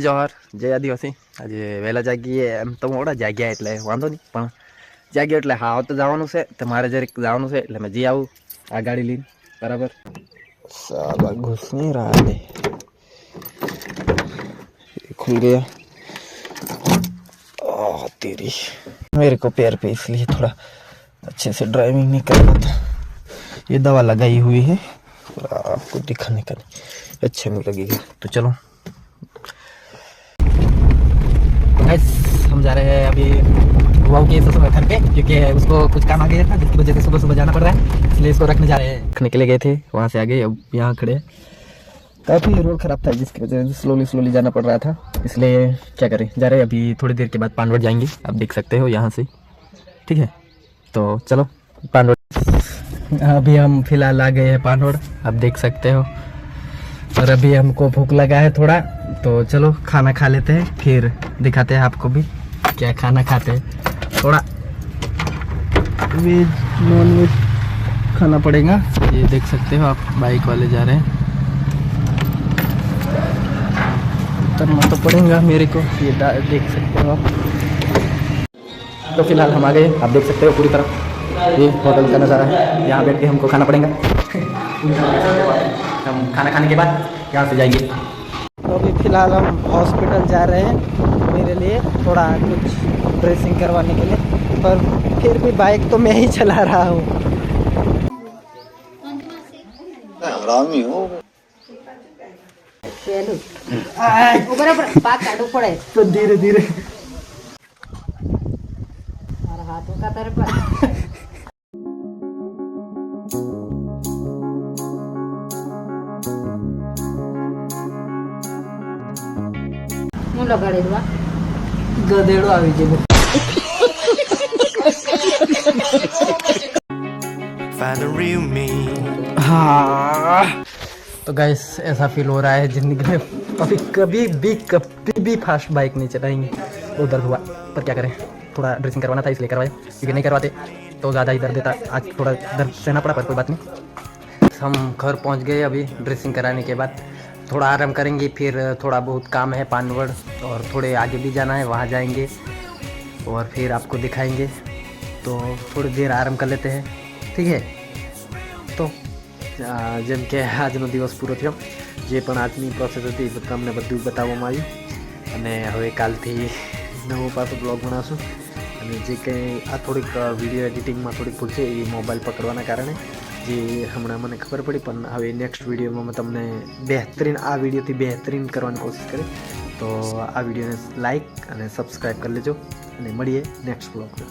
જોહર, જય આદિવાસી. આજે વહેલા જાગીએ એમ તો મોડા જાગ્યા એટલે વાંધો નહીં, પણ જાગ્યો એટલે હા તો જવાનું છે. તમારે જરીક જવાનું છે એટલે મેં જી આવું આ ગાડી લઈને. બરાબર, साला घुस नहीं रहा है, खुल गया। ओह तेरी, मेरे को पैर पे इसलिए थोड़ा अच्छे से ड्राइविंग नहीं कर पाता। ये दवा लगाई हुई है आपको दिखाने का नहीं, अच्छा नहीं लगेगा। तो चलो गाइस, हम जा रहे हैं अभी वाव के ससुर घर पे, क्योंकि उसको कुछ काम आ गया था जिसकी वजह से सुबह सुबह जाना पड़ रहा है, इसलिए इसको रखने जा रहे हैं। रखने के लिए गए थे, वहाँ से आ गए, अब यहाँ खड़े। काफ़ी रोड खराब था जिसकी वजह से स्लोली जाना पड़ रहा था, इसलिए क्या करें, जा रहे हैं। अभी थोड़ी देर के बाद पानवड़ जाएंगे, आप देख सकते हो यहाँ से, ठीक है। तो चलो पानवड़, अभी हम फिलहाल आ गए हैं पानवड़, आप देख सकते हो। और अभी हमको भूख लगा है थोड़ा, तो चलो खाना खा लेते हैं, फिर दिखाते हैं आपको भी क्या खाना खाते हैं। थोड़ा वेज नॉन वेज खाना पड़ेगा। ये देख सकते हो आप, बाइक वाले जा रहे हैं, उतरना तो पड़ेगा मेरे को, ये देख सकते हो आप। तो फिलहाल हम आ गए, आप देख सकते हो पूरी तरह ये होटल का नज़ारा है। यहाँ बैठ के हमको खाना पड़ेगा। हम खाना खाने के बाद यहाँ से जाएंगे। तो अभी फ़िलहाल हम हॉस्पिटल जा रहे हैं, मेरे लिए थोड़ा कुछ ड्रेसिंग करवाने के लिए, पर फिर भी बाइक तो मैं ही चला रहा हूँ। हरामी हो तो धीरे धीरे हाथों का तरफ હું લગાડેલું ગધેડો આવી ગયો। हाँ तो गाइस, ऐसा फील हो रहा है जिंदगी में कभी भी फास्ट बाइक नहीं चलाएंगे। उधर हुआ, पर क्या करें, थोड़ा ड्रेसिंग करवाना था इसलिए करवाया, क्योंकि नहीं करवाते तो ज़्यादा ही दर्द देता। आज थोड़ा दर्द सहना पड़ा, पर कोई बात नहीं। हम घर पहुंच गए। अभी ड्रेसिंग कराने के बाद थोड़ा आराम करेंगे, फिर थोड़ा बहुत काम है पानवड़, और थोड़े आगे भी जाना है, वहाँ जाएंगे और फिर आपको दिखाएंगे। तो थोड़ी देर आराम कर लेते हैं, ठीक है। તો જેમ કે આજનો દિવસ પૂરો થયો, જે પણ આજની પ્રોસેસ હતી તમને બધું બતાવવામાં આવ્યું, અને હવે કાલથી નવો પાછો બ્લોગ બનાવશું। અને જે કંઈ આ થોડીક વિડીયો એડિટિંગમાં થોડીક ભૂલ છે એ મોબાઈલ પકડવાના કારણે, જે હમણાં મને ખબર પડી, પણ હવે નેક્સ્ટ વિડીયોમાં મેં તમને બહેતરીન, આ વિડીયોથી બહેતરીન કરવાની કોશિશ કરી। તો આ વિડીયોને લાઈક અને સબસ્ક્રાઈબ કરી લેજો, અને મળીએ નેક્સ્ટ બ્લોગમાં।